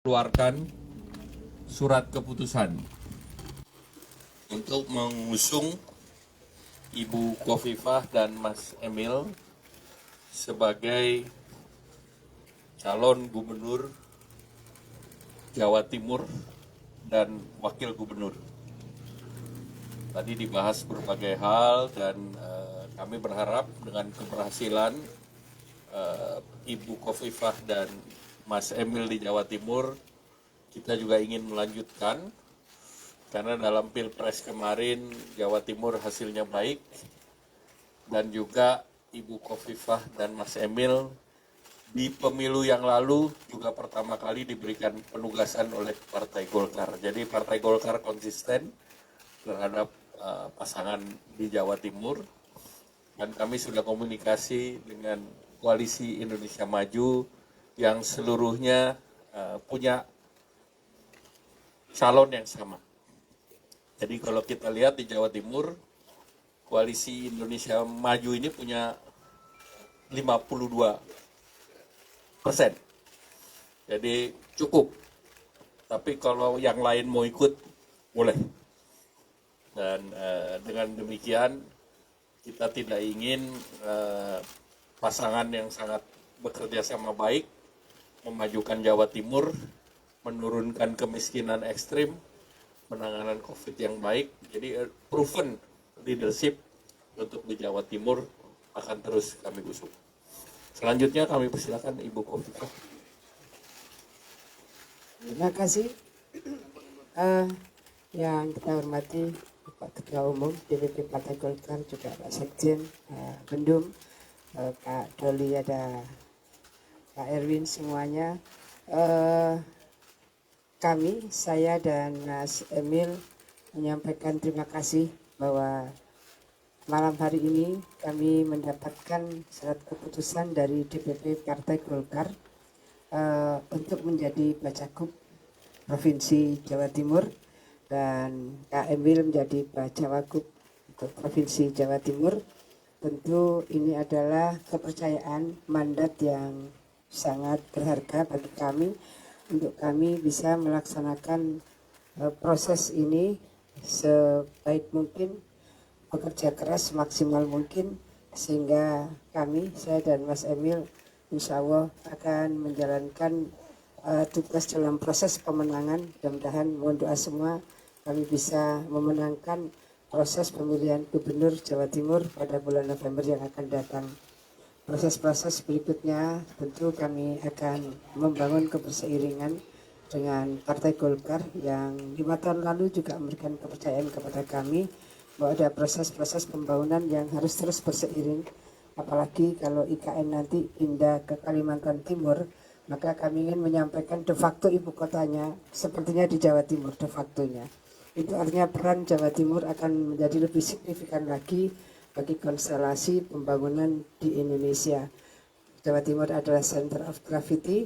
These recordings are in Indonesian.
keluarkan surat keputusan untuk mengusung Ibu Khofifah dan Mas Emil sebagai calon gubernur Jawa Timur dan wakil gubernur. Tadi dibahas berbagai hal dan kami berharap dengan keberhasilan Ibu Khofifah dan Mas Emil di Jawa Timur, kita juga ingin melanjutkan karena dalam Pilpres kemarin Jawa Timur hasilnya baik dan juga Ibu Khofifah dan Mas Emil di pemilu yang lalu juga pertama kali diberikan penugasan oleh Partai Golkar. Jadi Partai Golkar konsisten terhadap pasangan di Jawa Timur dan kami sudah komunikasi dengan Koalisi Indonesia Maju yang seluruhnya punya calon yang sama. Jadi kalau kita lihat di Jawa Timur, Koalisi Indonesia Maju ini punya 52%. Jadi cukup. Tapi kalau yang lain mau ikut, boleh. Dan dengan demikian, kita tidak ingin pasangan yang sangat bekerja sama baik, memajukan Jawa Timur, menurunkan kemiskinan ekstrim, penanganan COVID yang baik. Jadi proven leadership untuk di Jawa Timur akan terus kami usung. Selanjutnya kami persilakan Ibu Khofifah. Terima kasih. Yang kita hormati Pak Ketua Umum DPP Partai Golkar, juga Pak Sekjen, Bendum, Pak Doli, ada Pak Erwin, semuanya. Saya dan Mas Emil menyampaikan terima kasih bahwa malam hari ini kami mendapatkan surat keputusan dari DPP Partai Golkar untuk menjadi Bacagup Provinsi Jawa Timur dan Kak Emil menjadi Bacawagup untuk Provinsi Jawa Timur. Tentu ini adalah kepercayaan, mandat yang sangat berharga bagi kami untuk kami bisa melaksanakan proses ini sebaik mungkin, bekerja keras semaksimal mungkin, sehingga saya dan Mas Emil insya Allah akan menjalankan tugas dalam proses pemenangan. Mudah-mudahan mohon doa semua kami bisa memenangkan proses pemilihan gubernur Jawa Timur pada bulan November yang akan datang. Proses-proses berikutnya tentu kami akan membangun keberseiringan dengan Partai Golkar yang 5 tahun lalu juga memberikan kepercayaan kepada kami bahwa ada proses-proses pembangunan yang harus terus berseiring. Apalagi kalau IKN nanti pindah ke Kalimantan Timur, maka kami ingin menyampaikan de facto ibu kotanya sepertinya di Jawa Timur de factonya. Itu artinya peran Jawa Timur akan menjadi lebih signifikan lagi bagi konstelasi pembangunan di Indonesia. Jawa Timur adalah center of gravity.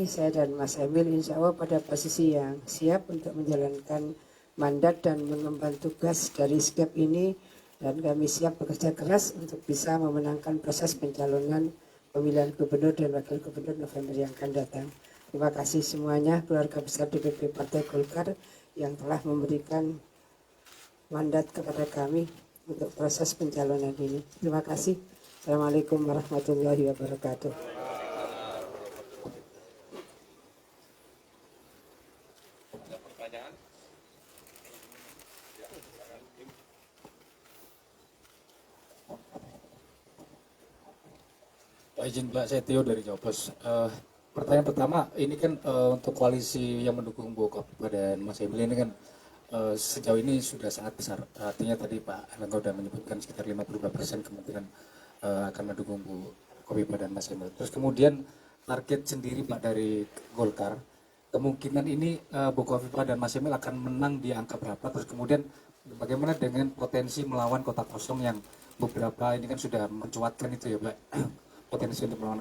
Saya dan Mas Emil insya Allah pada posisi yang siap untuk menjalankan mandat dan mengemban tugas dari SKEP ini, dan kami siap bekerja keras untuk bisa memenangkan proses pencalonan pemilihan gubernur dan wakil gubernur November yang akan datang. Terima kasih semuanya, keluarga besar DPP Partai Golkar yang telah memberikan mandat kepada kami untuk proses pencalonan ini. Terima kasih. Assalamualaikum warahmatullahi wabarakatuh. Ada pertanyaan? Pak izin Pak, saya Tio dari Jawa Pos. Pertanyaan pertama, ini kan untuk koalisi yang mendukung Bu Khofifah dan Mas Emil ini kan sejauh ini sudah sangat besar. Artinya tadi Pak Erlangga sudah menyebutkan sekitar 52% kemungkinan akan mendukung Bu Khofifah dan Mas Emil. Terus kemudian target sendiri Pak dari Golkar, kemungkinan ini Bu Khofifah dan Mas Emil akan menang di angka berapa? Terus kemudian bagaimana dengan potensi melawan kota kosong yang beberapa ini kan sudah mencuatkan itu ya Pak, potensi untuk melawan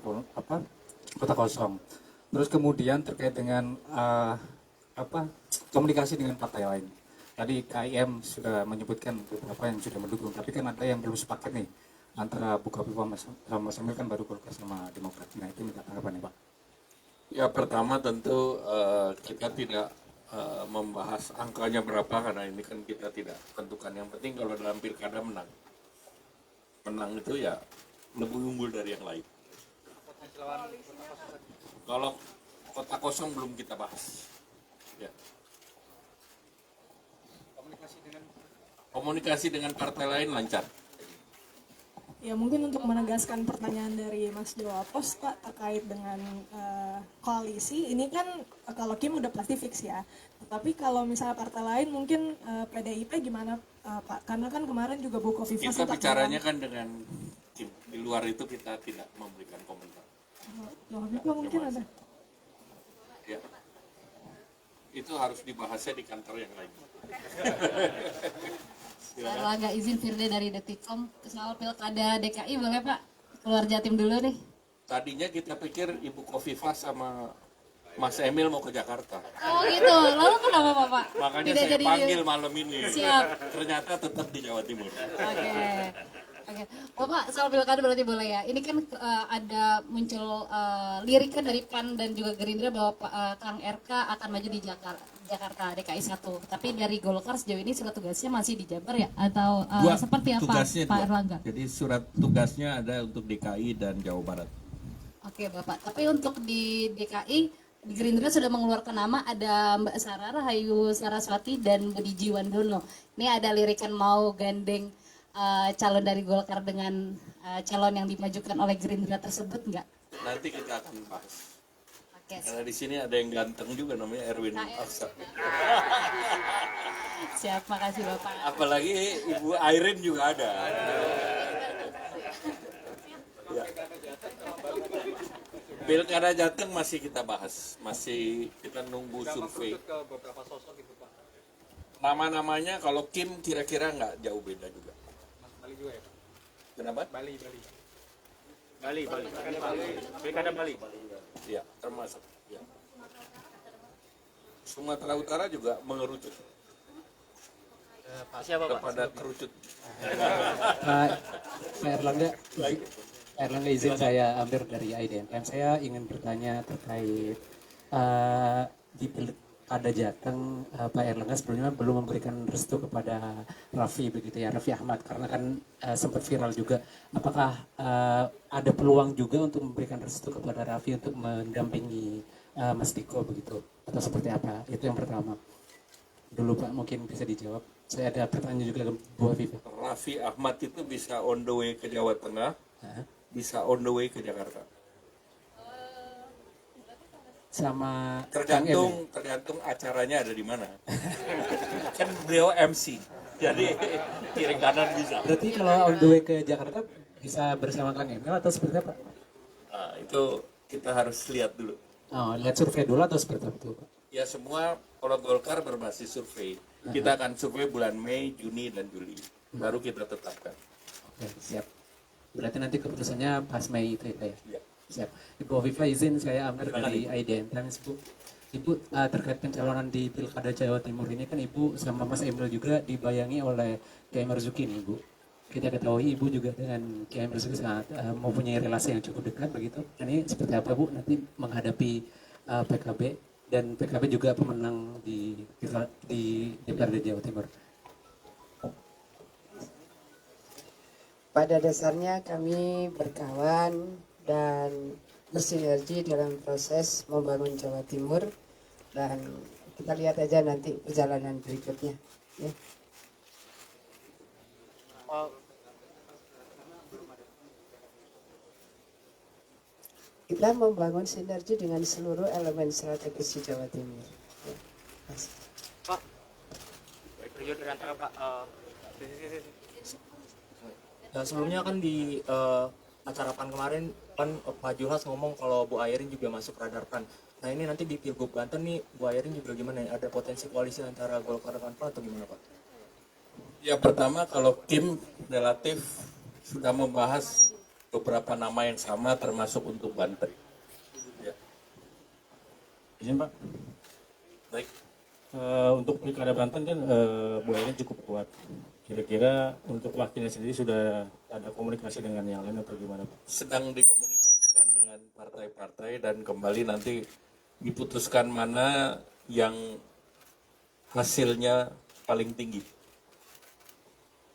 kota kosong. Terus kemudian terkait dengan komunikasi dengan partai lain. Tadi KIM sudah menyebutkan beberapa yang sudah mendukung, tapi kan ada yang belum sepakat nih antara Bu Khofifah sama Mas Emil, kan baru Golkar sama Demokrat. Nah itu minta tanggapan ya Pak. Ya pertama tentu kita tidak membahas angkanya berapa karena ini kan kita tidak tentukan. Yang penting kalau dalam pilkada menang. Menang itu ya lebih unggul dari yang lain. Kalau kota kosong belum kita bahas. Ya. Komunikasi dengan partai lain lancar. Ya mungkin untuk menegaskan pertanyaan dari Mas Dewa Pos Pak terkait dengan koalisi ini kan kalau Kim udah pasti fix ya. Tapi kalau misalnya partai lain mungkin PDIP gimana Pak? Karena kan kemarin juga Bu Khofifah Kita bicaranya kan dengan tim. Di luar itu kita tidak memberikan komentar. Loh, Bapak mungkin ada. Ya. Itu harus dibahasnya di kantor yang lain. Erlangga izin Firde dari Detikcom soal pilkada DKI boleh Pak keluar Jatim dulu nih. Tadinya kita pikir Ibu Khofifah sama Mas Emil mau ke Jakarta. Oh gitu, lalu kenapa Bapak? Makanya Tidak saya jadi panggil malam ini. Siap. Ternyata tetap di Jawa Timur. Oke. Oke, Bapak soal pilkada berarti boleh ya. Ini kan ada muncul lirikan dari PAN dan juga Gerindra bahwa Kang RK akan maju di Jakarta DKI 1. Tapi dari Golkar sejauh ini surat tugasnya masih di Jabar ya? Atau seperti apa Pak Erlangga? Jadi surat tugasnya ada untuk DKI dan Jawa Barat. Oke Bapak, tapi untuk di DKI di Gerindra sudah mengeluarkan nama ada Mbak Sarah Rahayu Saraswati dan Budi Jiwandono. Ini ada lirikan mau gandeng calon dari Golkar dengan calon yang dimajukan oleh Gerindra tersebut enggak? Nanti kita akan bahas. Oke. Karena di sini ada yang ganteng juga namanya Erwin Aksa. Siap, makasih Bapak. Apalagi Ibu Airin juga ada. Ya. Pilkada Jateng masih kita bahas, masih kita nunggu survei. Nama-namanya kalau Kim kira-kira nggak jauh beda juga. Bali juga ya Pak? Kenapa? Bali. Pilkada Bali. Ya, termasuk. Ya. Sumatera Utara juga mengerucut Siapa Pak? kepada kerucut. Pak Erlangga izin saya Amir dari IDNM. Saya ingin bertanya terkait di Pilkada Jateng, Pak Erlangga sebelumnya belum memberikan restu kepada Raffi begitu ya, Raffi Ahmad, karena kan sempat viral juga. Apakah ada peluang juga untuk memberikan restu kepada Raffi untuk mendampingi Mas Diko begitu, atau seperti apa? Itu yang pertama. Dulu Pak mungkin bisa dijawab. Saya ada pertanyaan juga ke Bu Afifah. Raffi Ahmad itu bisa on the way ke Jawa Tengah, bisa on the way ke Jakarta. Sama Kang Emil. Tergantung acaranya ada di mana. Kan beliau MC, jadi kiri kanan bisa. Berarti kalau on the way ke Jakarta bisa bersama Kang Emil atau seperti apa? Nah, itu kita harus lihat dulu. Oh, lihat survei dulu atau seperti apa itu Pak? Ya semua kalau Golkar berbasis survei. Kita akan survei bulan Mei, Juni, dan Juli. Baru kita tetapkan. Oke, siap. Berarti nanti keputusannya pas Mei itu ya Pak ya? Ya. Siap. Ibu Afifah izin saya Amir dari IDN Times Bu. Ibu terkait pencalonan di Pilkada Jawa Timur ini kan Ibu sama Mas Emil juga dibayangi oleh Kiai Marzuki nih Bu. Kita ketahui Ibu juga dengan Kiai Marzuki sangat mempunyai relasi yang cukup dekat begitu. Ini seperti apa Bu nanti menghadapi PKB dan PKB juga pemenang di DPRD Jawa Timur. Pada dasarnya kami berkawan dan bersinergi dalam proses membangun Jawa Timur, dan kita lihat aja nanti perjalanan berikutnya. Ya. Kita membangun sinergi dengan seluruh elemen strategis di Jawa Timur. Ya. Pak, periode antara Pak. Nah, sebelumnya kan di acara PAN kemarin kan Pak Juhas ngomong kalau Bu Airin juga masuk radar PAN. Nah ini nanti di Pilgub Banten nih Bu Airin juga gimana ya? Ada potensi koalisi antara Golkar dan PAN atau gimana Pak? Ya pertama kalau Kim relatif sudah membahas beberapa nama yang sama termasuk untuk Banten. Ya. Izin Pak, Baik. untuk pilkada Banten kan Bu Airin cukup kuat. Kira-kira untuk wakilnya sendiri sudah ada komunikasi dengan yang lain atau gimana Pak? Sedang dikomunikasikan dengan dengan partai-partai dan kembali nanti diputuskan mana yang hasilnya paling tinggi.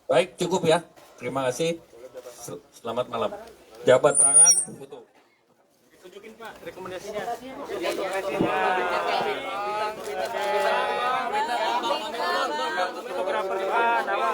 Baik, cukup ya. Terima kasih. Selamat malam. Jabat tangan, foto. Tunjukin Pak rekomendasinya. Fotografer Pak, nama.